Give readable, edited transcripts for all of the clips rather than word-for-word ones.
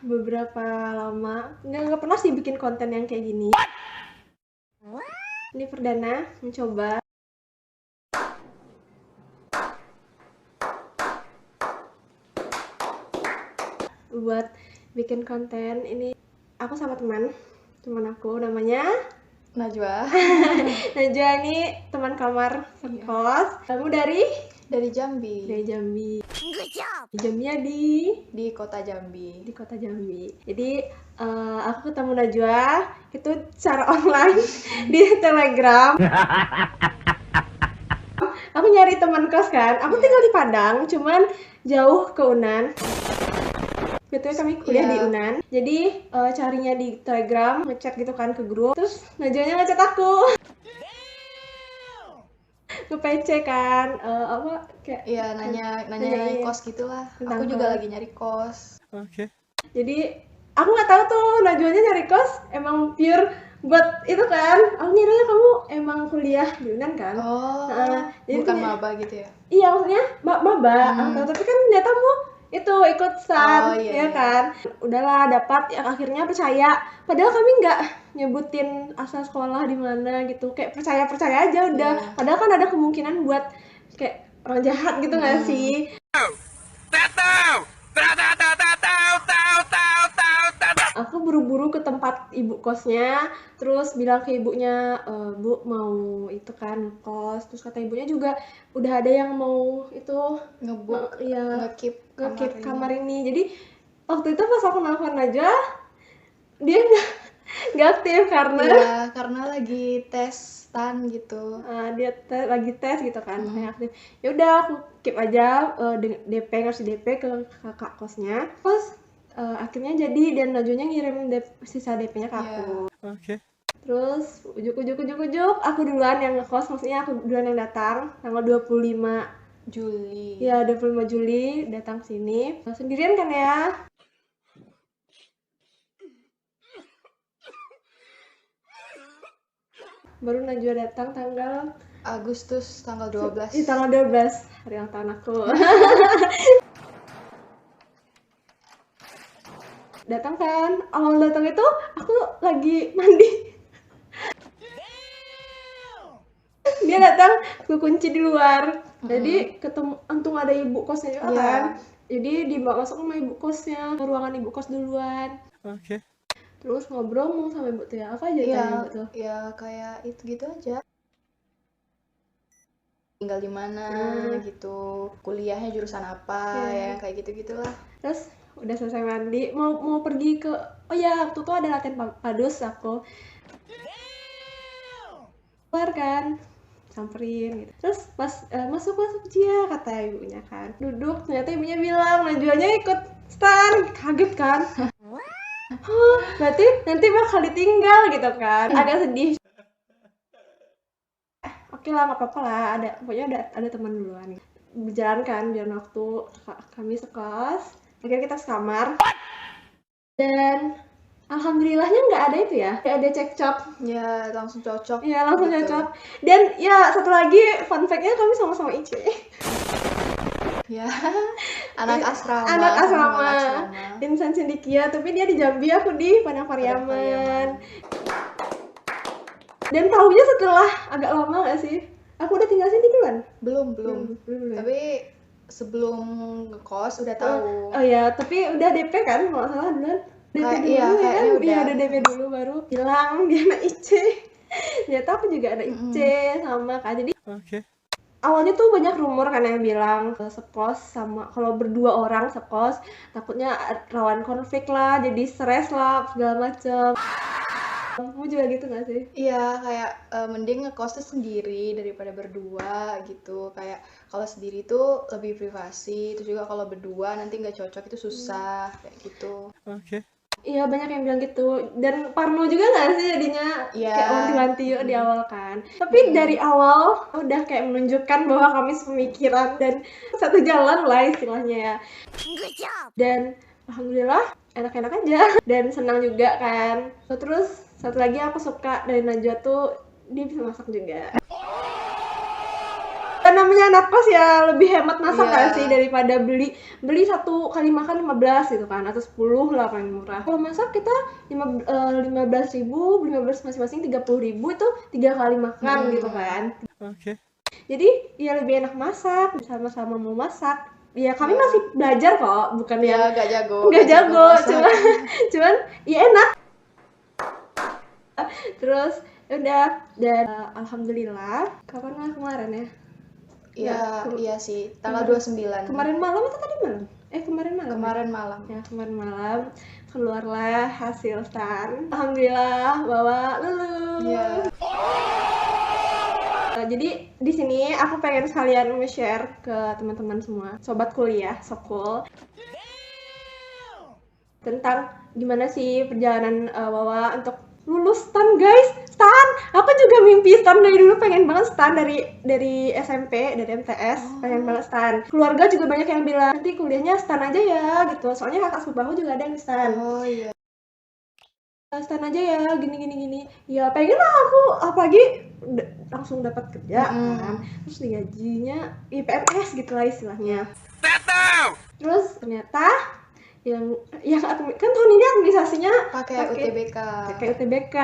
beberapa lama. Nggak pernah sih bikin konten yang kayak gini. Ini perdana mencoba. Buat bikin konten ini aku sama teman aku namanya Najwa. Najwa ini teman kamar sekos. Kamu dari Jambi. Dari Jambi. Jambinya di kota Jambi. Di kota Jambi. Jadi aku ketemu Najwa itu secara online di Telegram. Aku nyari teman kos kan. Aku tinggal di Padang, cuman jauh ke Unan. Betul, kami kuliah di Unan. Jadi carinya di Telegram, ngechat gitu kan ke grup. Terus Najwanya ngechat aku. Nge-PC kan, apa kayak nanya kos gitulah. Aku juga lagi nyari kos. Oke. Jadi aku nggak tahu tuh Najwanya nyari kos emang pure buat itu kan. Aku ngiranya kamu emang kuliah di Unan kan. Jadi bukan maba gitu ya? Iya, maksudnya maba. Tapi kan ternyatamu itu ikut STAN, ya kan. Udahlah dapat, ya akhirnya percaya. Padahal kami nggak nyebutin asal sekolah di mana gitu, kayak percaya aja udah. Padahal kan ada kemungkinan buat kayak orang jahat gitu nggak sih? Aku buru-buru ke tempat ibu kosnya, terus bilang ke ibunya, Bu mau itu kan kos. Terus kata ibunya juga udah ada yang mau itu nge-keep kamar ini. Jadi waktu itu pas aku nelfon aja dia nggak aktif karena lagi tes STAN gitu. Dia lagi tes gitu kan, kayak aktif. Ya udah aku keep aja, ngasih DP ke kakak kosnya. Terus akhirnya jadi, dan Najwanya ngirim sisa DP-nya ke aku. Oke. Terus ujuk aku duluan yang ngekos, maksudnya aku duluan yang datang tanggal 25 Juli. Ya, 25 Juli datang sini. Sendirian kan ya? Baru Najwa datang tanggal Agustus tanggal 12. Tanggal 12, hari ulang tahun aku. Datang kan, awal datang itu aku lagi mandi. Dia datang, aku kunci di luar. Jadi ketemu, untung ada ibu kosnya juga kan. Jadi dibawa masuk sama ibu kosnya, ke ruangan ibu kos duluan. Oke. Terus ngobrol mau sama ibu tuh ya, apa aja tanya ibu tuh? Ya kayak itu gitu aja. Tinggal di mana gitu, kuliahnya jurusan apa ya, kayak gitu-gitulah. Terus udah selesai mandi, mau pergi ke, oh ya waktu itu ada latihan padus aku. Keluar kan, samperin gitu. Terus pas masuk Cia, kata ibunya kan. Duduk, ternyata ibunya bilang Najwanya ikut STAN. Kaget kan. Berarti nanti bakal ditinggal gitu kan. Agak sedih. Oke lah, nggak apa-apa lah, pokoknya ada teman duluan. Berjalan waktu kami sekos. Akhirnya kita sekamar. Dan alhamdulillahnya nggak ada itu ya, nggak ada cekcok. Ya langsung cocok. Ya langsung cocok. Dan ya satu lagi fun fact-nya, kami sama-sama IC. Ya, anak asrama. Insan Cendekia, tapi dia di Jambi, aku di Padang Pariaman. Dan tahunya setelah agak lama nggak sih? Aku udah tinggal sini duluan? Belum. Tapi sebelum ngekos udah tahu. Oh ya, tapi udah DP kan, kalau nggak salah duluan. DP dulu ya kan? Iya, udah DP dulu baru bilang dia anak IC. Ternyata aku juga ada IC sama kan. Jadi awalnya tuh banyak rumor kan yang bilang sekos sama, kalau berdua orang sekos takutnya rawan konflik lah, jadi stres lah segala macem. Kamu juga gitu gak sih? Iya, kayak mending ngekos tuh sendiri daripada berdua gitu. Kayak kalau sendiri tuh lebih privasi, terus juga kalau berdua nanti nggak cocok itu susah, kayak gitu. Iya, banyak yang bilang gitu. Dan parno juga gak sih jadinya? Kayak wanti-wanti yuk di awal kan. Tapi dari awal udah kayak menunjukkan bahwa kami sepemikiran dan satu jalan lah istilahnya ya. Dan alhamdulillah enak-enak aja. Dan senang juga kan. Terus satu lagi aku suka dari Najwa tuh, dia bisa masak juga. namanya anak kos ya lebih hemat masak Iya. kan sih daripada beli satu kali makan 15 gitu kan, atau 10 lah paling murah. Kalau masak kita 15.000, 15 masing-masing 30.000 itu 3 kali makan gitu kan. Jadi ya lebih enak masak, sama-sama mau masak. Ya kami masih belajar kok, bukan yang Ya, gak jago masak. cuman ya enak. Terus udah, dan alhamdulillah kapan lah kemarin ya? Iya sih, tanggal 29. Kemarin malam atau tadi malam? Kemarin malam. Ya, kemarin malam keluarlah hasil stan. Alhamdulillah bahwa lulus. Iya. Jadi di sini aku pengen sekalian share ke teman-teman semua, sobat kuliah, Sokul, tentang gimana sih perjalanan Wawa untuk lulus stan, guys. Stan, aku juga mimpi stan dari dulu, pengen banget stan dari SMP, dari MTS, pengen banget stan. Keluarga juga banyak yang bilang nanti kuliahnya stan aja ya gitu, soalnya kakak sepupuku juga ada yang stan. Oh iya. Stan aja ya, gini. Ya pengen lah aku, apalagi langsung dapat kerja kan, terus digajinya PNS gitu lah istilahnya. Terus ternyata yang kan tahun ini administrasinya Pakai UTBK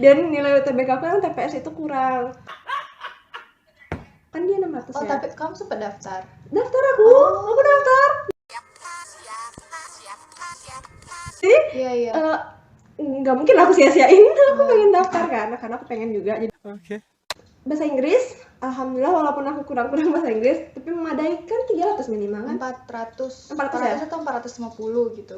dan nilai UTBK aku kan TPS itu kurang, kan dia 600 Oh, ya. tapi kamu sempat daftar? Daftar aku daftar. Jadi Iya. nggak mungkin aku sia-siain, aku pengen daftar karena aku pengen juga. Jadi bahasa Inggris, alhamdulillah walaupun aku kurang bahasa Inggris, tapi memadai kan 300 minimal kan. 400 ya? atau 450 gitu.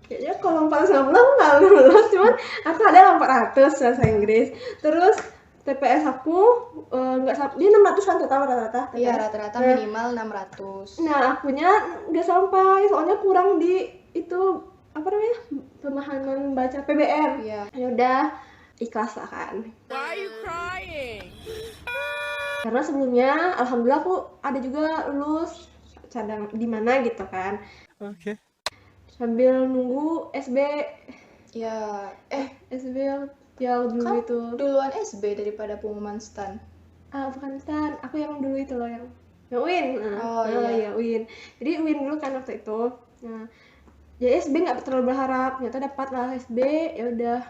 Kayaknya kalau 450 aku nggak lulus, cuman aku ada 400 bahasa Inggris. Terus TPS aku nggak sampai, dia 600 kan total rata-rata. Iya, rata-rata minimal 600. Nah, akunya nggak sampai, soalnya kurang di itu apa namanya, pemahaman baca PBM. Iya. Ya udah, ikhlas lah kan. Why are you crying? Karena sebelumnya alhamdulillah aku ada juga lulus cadang di mana gitu kan. Sambil nunggu SB. Ya, SB yang dulu kamu itu. duluan SB daripada pengumuman stan. Bukan stan, aku yang dulu itu loh, yang UIN. Iya UIN. Jadi UIN dulu kan waktu itu. Nah, jadi SB nggak terlalu berharap, ternyata dapat lah SB, ya udah.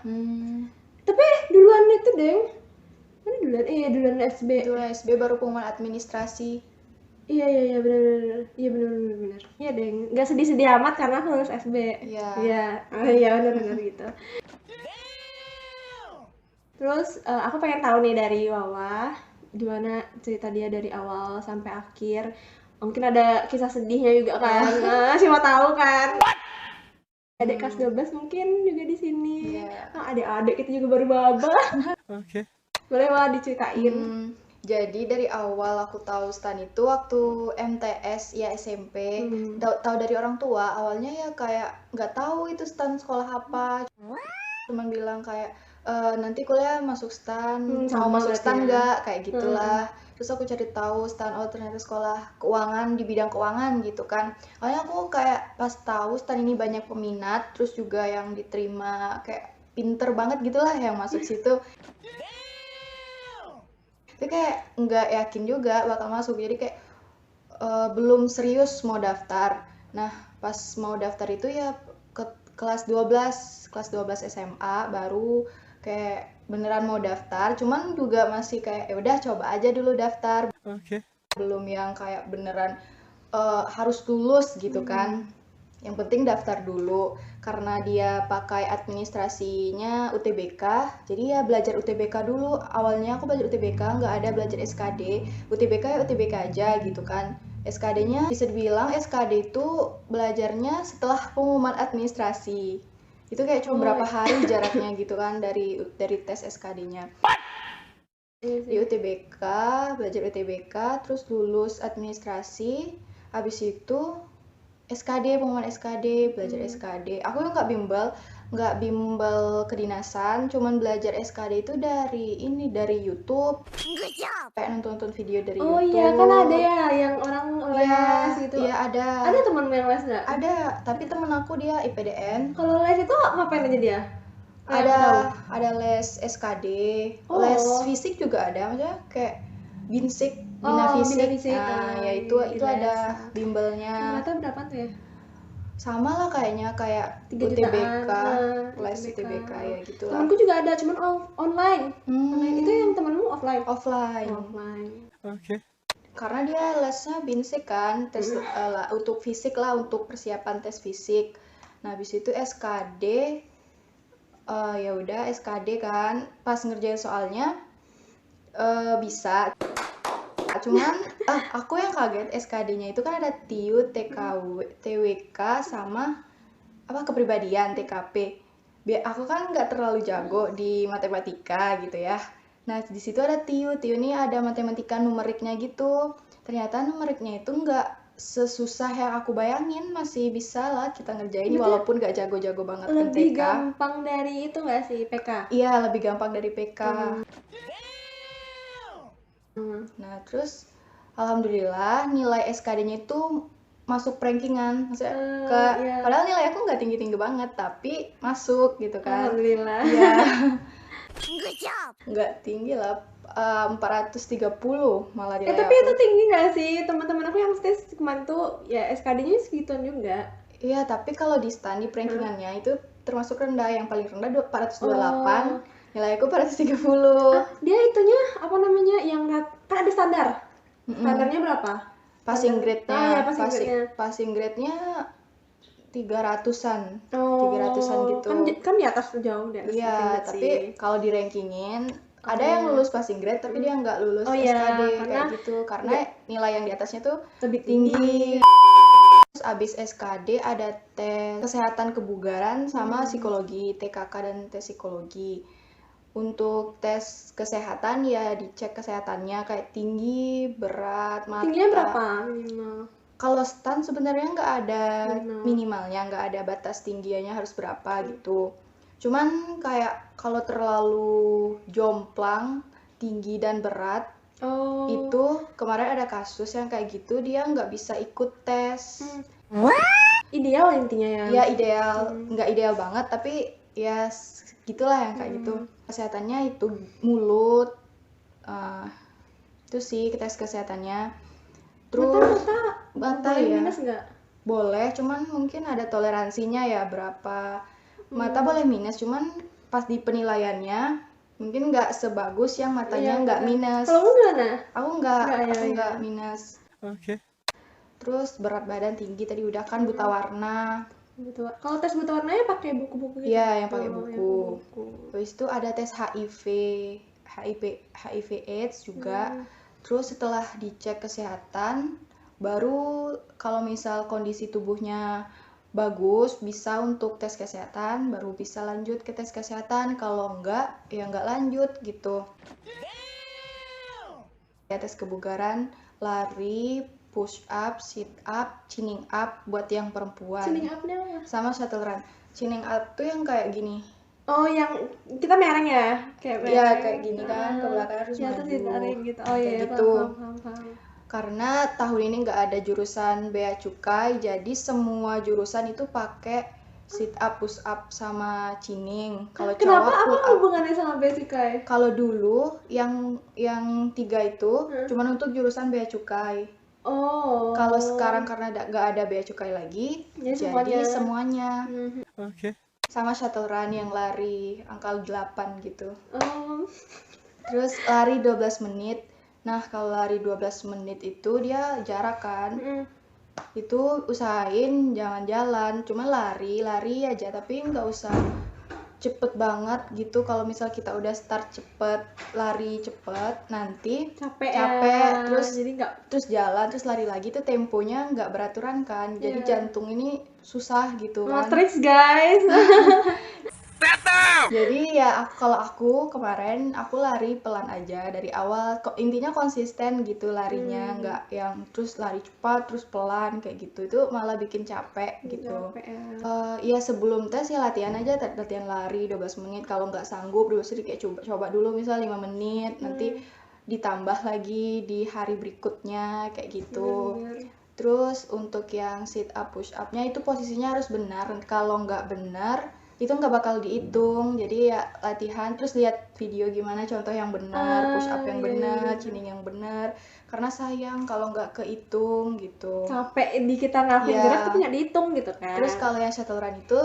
Tapi duluan itu deng, mana duluan? Duluan SB. Duluan SB baru pengumuman administrasi. Iya benar. Iya deng, nggak sedih-sedih amat karena aku lulus SB. Iya benar gitu. Terus aku pengen tahu nih dari Wawa, gimana cerita dia dari awal sampai akhir. Mungkin ada kisah sedihnya juga kan. Siapa tahu kan. Adik kelas 12 mungkin juga di sini. Adik-adik kita juga baru maba. Boleh Wah diceritain. Jadi dari awal aku tahu stan itu waktu MTS ya SMP. Tahu dari orang tua. Awalnya ya kayak nggak tahu itu stan sekolah apa. Cuman bilang kayak nanti kuliah masuk stan, mau masuk stan nggak, kayak gitulah. Terus aku cari tahu stan, ternyata sekolah keuangan di bidang keuangan gitu kan. Awalnya aku kayak pas tahu stan ini banyak peminat, terus juga yang diterima kayak pinter banget gitulah yang masuk situ. Tapi kayak nggak yakin juga bakal masuk, jadi kayak belum serius mau daftar. Nah pas mau daftar itu ya ke kelas 12 SMA baru kayak beneran mau daftar, cuman juga masih kayak ya udah coba aja dulu daftar. Belum yang kayak beneran harus lulus gitu kan. Yang penting daftar dulu, karena dia pakai administrasinya UTBK, jadi ya belajar UTBK dulu. Awalnya aku belajar UTBK, nggak ada belajar SKD. UTBK ya UTBK aja gitu kan. SKD-nya bisa dibilang SKD itu belajarnya setelah pengumuman administrasi. Itu kayak cuma berapa hari jaraknya gitu kan dari tes SKD-nya. Di UTBK, belajar UTBK, terus lulus administrasi, habis itu SKD, pengumuman SKD, belajar SKD. Aku nggak bimbel kedinasan, cuman belajar SKD itu dari YouTube. Kayak nonton video dari YouTube. Oh iya, kan ada ya yang orang les gitu. Iya ada. Ada teman yang les nggak? Ada, tapi temen aku dia IPDN. Kalau les itu ngapain aja dia? Ada les SKD, les fisik juga ada, maksudnya kayak binsik Bina Fisik. Bina Fisik. Nah, ya itu di les. ada bimbelnya. Ternyata berapa tuh ya? Sama lah kayaknya kayak 3 UTBK, jutaan. les UTBK ya gitu lah. Temanku juga ada, cuman online. Online itu yang temanmu offline. Offline. Karena dia lesnya binsik kan, tes untuk fisik lah, untuk persiapan tes fisik. Nah, habis itu SKD, ya udah SKD kan, pas ngerjain soalnya bisa. Cuman aku yang kaget SKD-nya itu kan ada TIU, TWK sama apa kepribadian, TKP. Aku kan nggak terlalu jago di matematika gitu ya. Nah, di situ ada TIU ini ada matematika numeriknya gitu. Ternyata numeriknya itu nggak sesusah yang aku bayangin, masih bisa lah kita ngerjain walaupun nggak jago-jago banget kan Lebih TK. gampang dari itu nggak sih PK? Iya, lebih gampang dari PK. Nah, terus alhamdulillah nilai SKD-nya itu masuk rankingan. Maksudnya padahal nilai aku nggak tinggi-tinggi banget, tapi masuk gitu kan. Alhamdulillah. Iya. Nggak tinggi lah, 430 malah nilai Tapi aku. itu tinggi nggak sih? Teman-teman aku yang tes kemarin tuh ya SKD-nya segituan juga. Iya, tapi kalau di stand di rankingannya itu termasuk rendah. Yang paling rendah 428, nilai aku 430. Dia itunya apa namanya yang kan ada standar. Standarnya berapa? Passing grade-nya. Oh, ya, passing grade-nya 300-an. Oh, 300-an gitu. Kan di atas jauh di atas. Iya, tapi kalau di rankingin ada yang lulus passing grade tapi dia nggak lulus SKD kayak gitu karena nilai yang di atasnya tuh lebih tinggi. Terus abis SKD ada tes kesehatan kebugaran sama psikologi, TKK dan tes psikologi. Untuk tes kesehatan ya dicek kesehatannya kayak tinggi, berat, mata. Tingginya berapa minimal? Kalau stan sebenarnya nggak ada minimalnya, nggak ada batas tingginya harus berapa gitu. Cuman kayak kalau terlalu jomplang, tinggi dan berat, itu kemarin ada kasus yang kayak gitu dia nggak bisa ikut tes. Ideal intinya ya? Ya ideal, nggak ideal banget tapi ya gitulah yang kayak gitu. Kesehatannya itu mulut, itu sih tes kesehatannya. Terus mata ya minus nggak? boleh, cuman mungkin ada toleransinya ya berapa. Mata boleh minus, cuman pas di penilaiannya mungkin nggak sebagus yang matanya nggak minus. Kalau gimana? Aku nggak minus. Terus berat badan tinggi tadi udah kan, buta warna. Kalau tes buta warnanya pakai buku-buku gitu? Iya, yang pakai buku. Terus itu ada tes HIV AIDS juga. Terus setelah dicek kesehatan, baru kalau misal kondisi tubuhnya bagus, bisa untuk tes kesehatan, baru bisa lanjut ke tes kesehatan. Kalau enggak, ya enggak lanjut gitu. Ya, tes kebugaran, lari, push up, sit up, chinning up buat yang perempuan. Chinning up-nya apa? Sama shuttle run. Chinning up tuh yang kayak gini. Oh, yang kita mereng ya? Iya, kayak gini kan, ke belakang harus maju. Terus ditarik gitu. Oh iya, gitu. Paham. Karena tahun ini nggak ada jurusan bea cukai, jadi semua jurusan itu pakai sit up, push up sama chinning. Kalau Kenapa? cowok pull Apa up. hubungannya sama bea cukai? Kalau dulu yang 3 itu cuman untuk jurusan bea cukai. Oh. Kalau sekarang karena nggak ada bea cukai lagi, jadi semuanya. Sama shuttle run yang lari angka 8 gitu. Terus lari 12 menit. Nah, kalau lari 12 menit itu dia jarak kan. Itu usahain jangan jalan, cuma lari aja, tapi nggak usah cepet banget gitu. Kalau misal kita udah start cepet, lari cepet, nanti capek terus jalan terus lari lagi tuh temponya nggak beraturan kan, jadi jantung ini susah gitu kan. Matrix guys. Jadi ya kalau aku kemarin aku lari pelan aja dari awal, intinya konsisten gitu larinya, nggak yang terus lari cepat terus pelan kayak gitu, itu malah bikin capek gitu. Ya sebelum tes ya latihan aja, latihan lari 12 menit, kalau nggak sanggup dulu sih kayak coba dulu misal 5 menit, nanti ditambah lagi di hari berikutnya kayak gitu. Terus untuk yang sit up push up-nya itu posisinya harus benar, kalau nggak benar itu nggak bakal dihitung. Jadi ya latihan terus lihat video gimana contoh yang benar, push up yang benar, chinning yang benar, karena sayang kalau nggak kehitung gitu. Capek di kita ngelakuin gerak tapi nggak dihitung gitu kan. Terus kalau yang shuttle run itu